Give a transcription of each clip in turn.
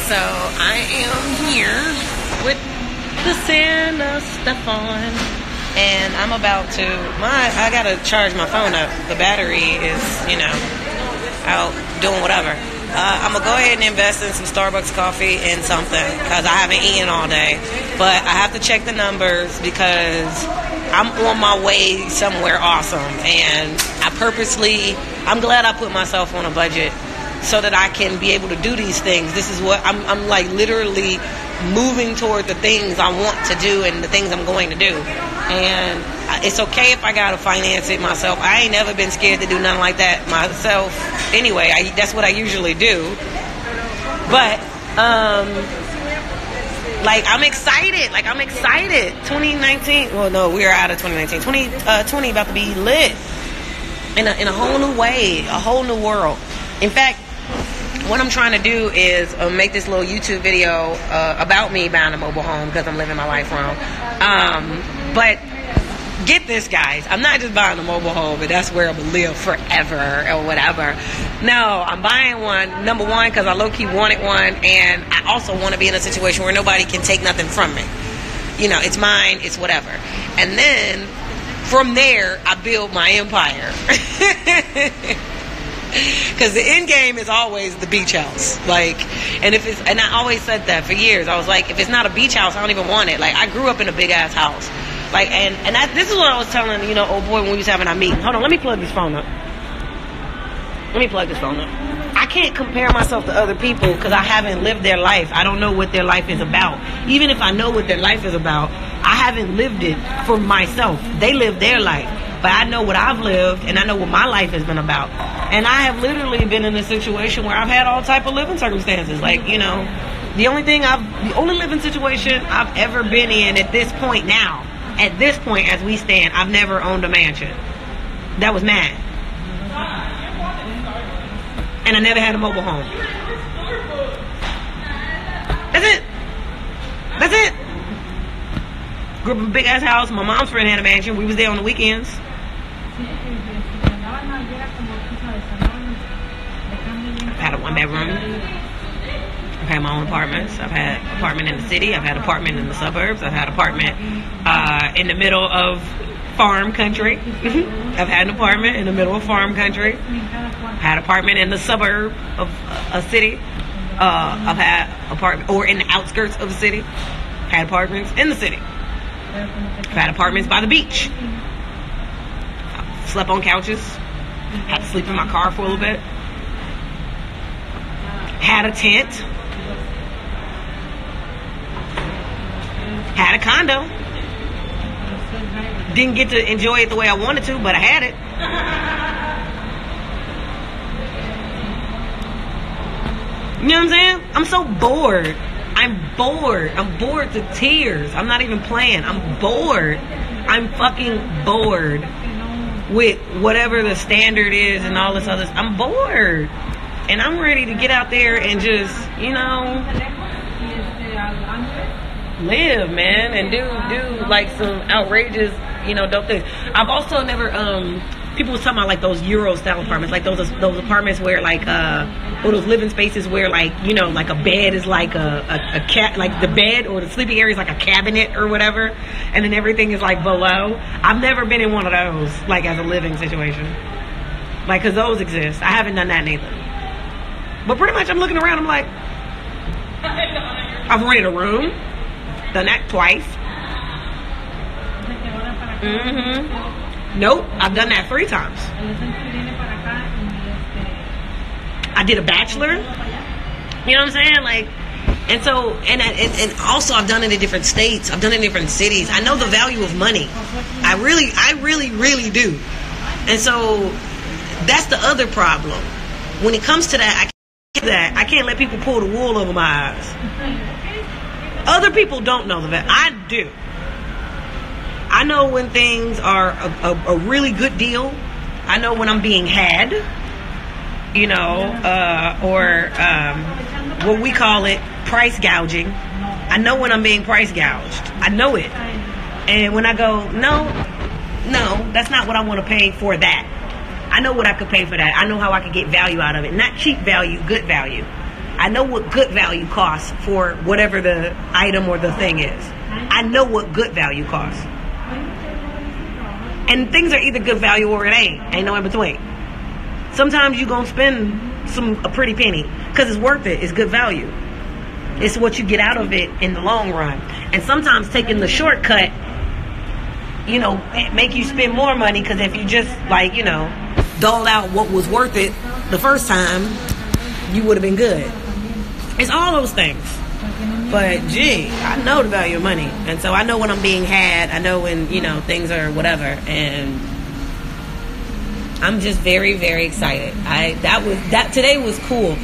So I am here with the Santa stuff on, and I'm about to, I gotta charge my phone up. The battery is, out doing whatever. I'm gonna go ahead and invest in some Starbucks coffee and something, because I haven't eaten all day. But I have to check the numbers because I'm on my way somewhere awesome. And I'm glad I put myself on a budget so that I can be able to do these things. This is what I'm like literally moving toward the things I want to do and the things I'm going to do. And it's okay if I gotta finance it myself. I ain't never been scared to do nothing like that myself. Anyway, that's what I usually do. But I'm excited. I'm excited. 2019. Well, no, we're out of 2019. 2020 about to be lit in a whole new way, a whole new world. In fact, what I'm trying to do is make this little YouTube video about me buying a mobile home because I'm living my life wrong. But get this, guys. I'm not just buying a mobile home and that's where I'm going to live forever or whatever. No, I'm buying one, number one, because I low-key wanted one, and I also want to be in a situation where nobody can take nothing from me. It's mine, it's whatever. And then from there, I build my empire. Because the end game is always the beach house. And I always said that for years. I was like, if it's not a beach house, I don't even want it. I grew up in a big ass house. This is what I was telling, old boy when we was having our meeting. Hold on, let me plug this phone up. I can't compare myself to other people because I haven't lived their life. I don't know what their life is about. Even if I know what their life is about, I haven't lived it for myself. They live their life. But I know what I've lived, and I know what my life has been about. And I have literally been in a situation where I've had all type of living circumstances. The only living situation I've ever been in at this point as we stand, I've never owned a mansion. That was mine. And I never had a mobile home. That's it. Grew up in a big ass house. My mom's friend had a mansion. We was there on the weekends. I've had a one bedroom. I've had my own apartments. I've had an apartment in the city. I've had an apartment in the suburbs. I've had an apartment in the middle of farm country. I've had an apartment in the middle of farm country. I've had an apartment in the suburb of a city. I've had apartment or in the outskirts of the city. I've had apartments in the city. I've had apartments by the beach. I've slept on couches. Had to sleep in my car for a little bit. Had a tent. Had a condo. Didn't get to enjoy it the way I wanted to, but I had it. You know what I'm saying? I'm so bored. I'm bored to tears. I'm not even playing. I'm bored. I'm fucking bored with whatever the standard is and all this other. I'm bored. And I'm ready to get out there and just, live, man, and do some outrageous, dope things. I've also never, people was talking about those Euro style apartments, those apartments where or those living spaces where a bed is a cat, the bed or the sleeping area is a cabinet or whatever, and then everything is below. I've never been in one of those as a living situation, because those exist. I haven't done that neither. But pretty much I'm looking around, I'm like, I've rented a room, done that twice. Nope, I've done that 3 times. I did a bachelor. You know what I'm saying? And so, and also I've done it in different states. I've done it in different cities. I know the value of money. I really, really do. And so that's the other problem. When it comes to that, I can't let people pull the wool over my eyes. Other people don't know the value. I do. I know when things are a really good deal. I know when I'm being had, or what we call it, price gouging. I know when I'm being price gouged. I know it. And when I go, no, that's not what I want to pay for that. I know what I could pay for that. I know how I could get value out of it. Not cheap value, good value. I know what good value costs for whatever the item or the thing is. I know what good value costs. And things are either good value or it ain't. Ain't no in between. Sometimes you gonna spend a pretty penny because it's worth it. It's good value. It's what you get out of it in the long run. And sometimes taking the shortcut, make you spend more money, because if you just doled out what was worth it the first time, you would have been good. It's all those things. But gee, I know the value of money, and so I know when I'm being had. I know when things are whatever, and I'm just very, very excited. Today was cool,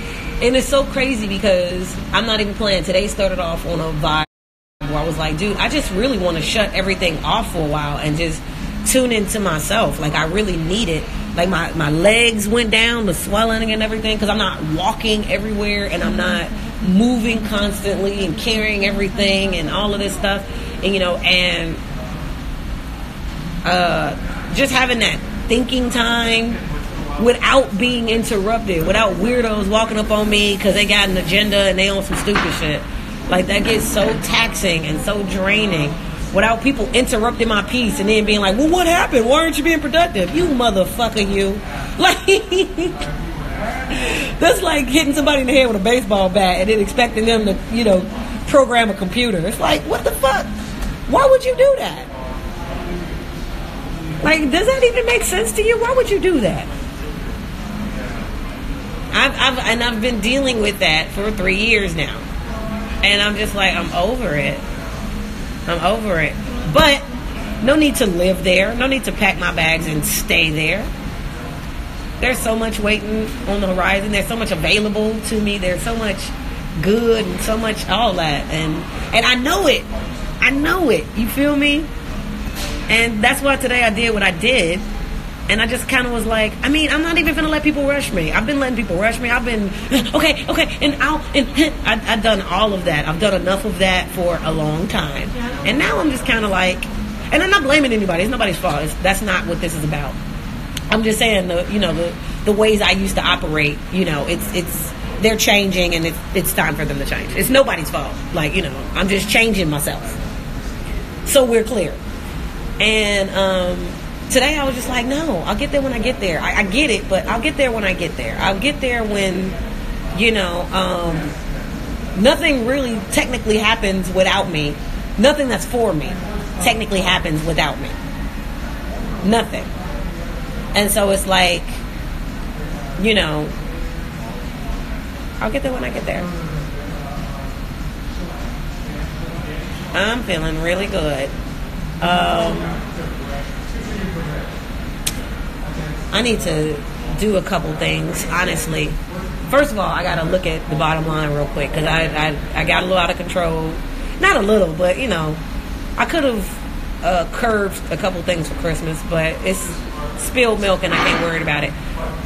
and it's so crazy because I'm not even playing. Today started off on a vibe where I was like, dude, I just really want to shut everything off for a while and just tune into myself. Like, I really need it. Like, my legs went down, the swelling and everything, because I'm not walking everywhere and I'm not moving constantly and carrying everything and all of this stuff. And just having that thinking time without being interrupted, without weirdos walking up on me because they got an agenda and they on some stupid shit. Like, that gets so taxing and so draining. Without people interrupting my piece and then being like, well, what happened? Why aren't you being productive? You motherfucker, you. Like, that's like hitting somebody in the head with a baseball bat and then expecting them to, program a computer. It's like, what the fuck? Why would you do that? Like, does that even make sense to you? Why would you do that? I've been dealing with that for 3 years now. And I'm just like, I'm over it. But no need to live there. No need to pack my bags and stay there. There's so much waiting on the horizon. There's so much available to me. There's so much good and so much all that. And I know it. I know it. You feel me? And that's why today I did what I did. And I just kind of was like, I'm not even going to let people rush me. I've been letting people rush me. I've been, okay, and I've done all of that. I've done enough of that for a long time. And now I'm just kind of like, and I'm not blaming anybody. It's nobody's fault. That's not what this is about. I'm just saying the ways I used to operate, they're changing, and it's time for them to change. It's nobody's fault. Like, I'm just changing myself. So we're clear. And, today I was just like, no, I'll get there when I get there. I get it, but I'll get there when I get there. I'll get there when, nothing really technically happens without me. Nothing that's for me technically happens without me. Nothing. And so it's like, I'll get there when I get there. I'm feeling really good. I need to do a couple things, honestly. First of all, I got to look at the bottom line real quick, because I got a little out of control. Not a little, but, I could have curbed a couple things for Christmas, but it's spilled milk and I ain't worried about it.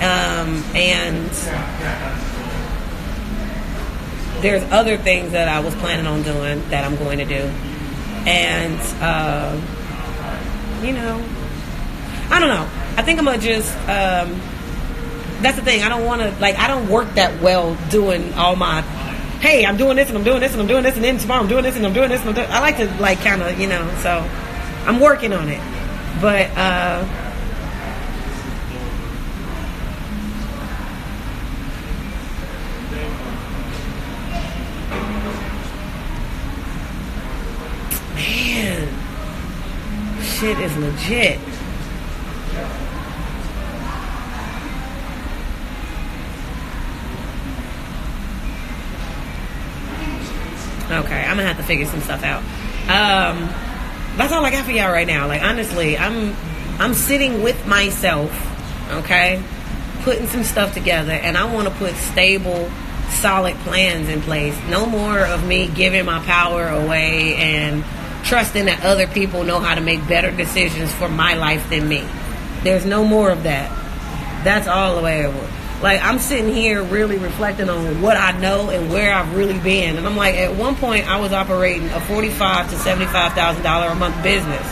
And there's other things that I was planning on doing that I'm going to do. And, I don't know. I think I'm going to just, that's the thing. I don't want to, I don't work that well doing all my, hey, I'm doing this and I'm doing this and I'm doing this and then tomorrow I'm doing this and I'm doing this and I'm doing, I like to, kind of, so I'm working on it. But, man, shit is legit. Okay, I'm gonna have to figure some stuff out. That's all I got for y'all right now. Honestly, I'm sitting with myself, okay, putting some stuff together, and I want to put stable, solid plans in place. No more of me giving my power away and trusting that other people know how to make better decisions for my life than me. There's no more of that. That's all the way over. I'm sitting here really reflecting on what I know and where I've really been. And I'm like, at one point, I was operating a $45,000 to $75,000 a month business.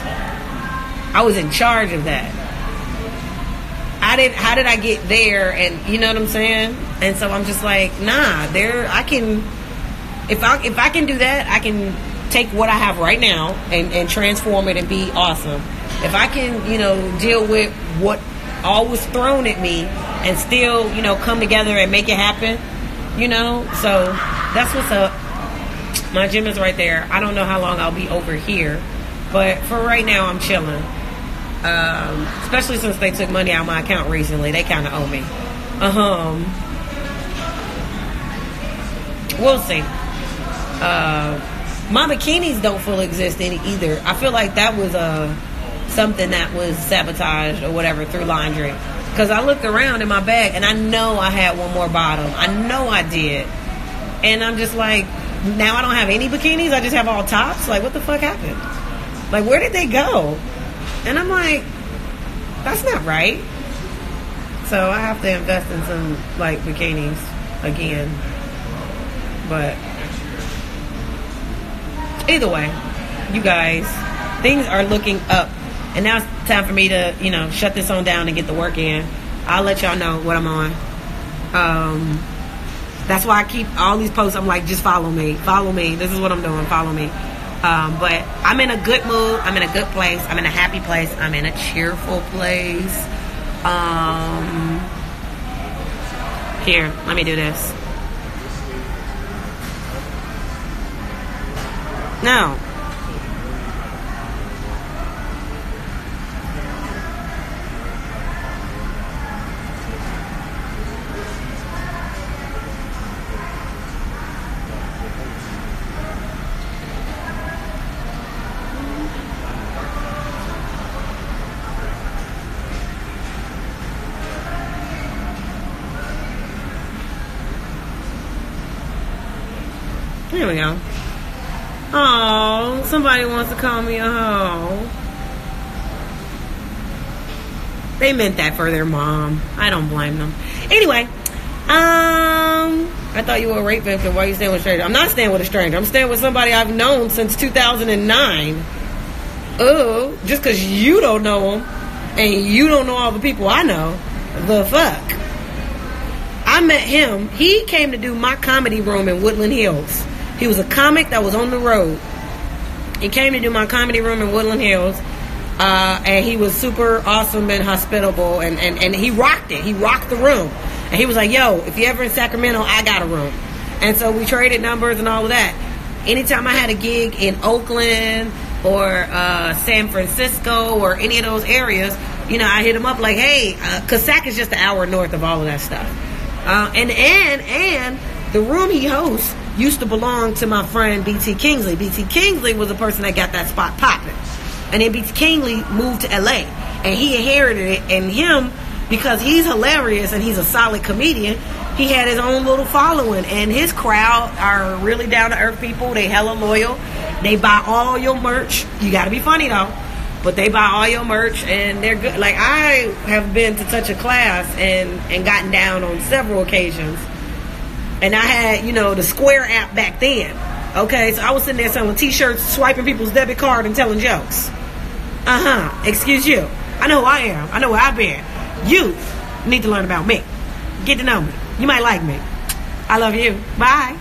I was in charge of that. I how did I get there? And you know what I'm saying? And so I'm just like, nah, if I can do that, I can take what I have right now and transform it and be awesome. If I can, deal with what all was thrown at me and still, come together and make it happen, so that's what's up. My gym is right there. I don't know how long I'll be over here, but for right now, I'm chilling. Especially since they took money out of my account recently. They kind of owe me. We'll see. My bikinis don't fully exist either. I feel like that was something that was sabotaged or whatever through laundry. Because I looked around in my bag and I know I had one more bottom. I know I did. And I'm just like, now I don't have any bikinis. I just have all tops. Like, what the fuck happened? Like, where did they go? And I'm like, that's not right. So I have to invest in some, like, bikinis again. But either way, you guys, things are looking up. And now it's time for me to, shut this on down and get the work in. I'll let y'all know what I'm on. That's why I keep all these posts. I'm like, just follow me. Follow me. This is what I'm doing. Follow me. But I'm in a good mood. I'm in a good place. I'm in a happy place. I'm in a cheerful place. Here, let me do this. No. Here we go. Oh, somebody wants to call me a hoe. They meant that for their mom. I don't blame them. Anyway, I thought you were a rape victim. Why are you staying with a stranger? I'm not staying with a stranger. I'm staying with somebody I've known since 2009. Oh, just because you don't know them and you don't know all the people I know. The fuck? I met him. He came to do my comedy room in Woodland Hills. He was a comic that was on the road. He came to do my comedy room in Woodland Hills. And he was super awesome and hospitable. And he rocked it. He rocked the room. And he was like, yo, if you're ever in Sacramento, I got a room. And so we traded numbers and all of that. Anytime I had a gig in Oakland or San Francisco or any of those areas, I hit him up like, hey, because Sac is just an hour north of all of that stuff. And the room he hosts used to belong to my friend B.T. Kingsley. B.T. Kingsley was the person that got that spot popping. And then B.T. Kingsley moved to L.A. And he inherited it. And him, because he's hilarious and he's a solid comedian, he had his own little following. And his crowd are really down-to-earth people. They hella loyal. They buy all your merch. You got to be funny, though. But they buy all your merch, and they're good. Like, I have been to such a class and gotten down on several occasions. And I had, the Square app back then. Okay, so I was sitting there selling t-shirts, swiping people's debit card and telling jokes. Excuse you. I know who I am. I know where I've been. You need to learn about me. Get to know me. You might like me. I love you. Bye.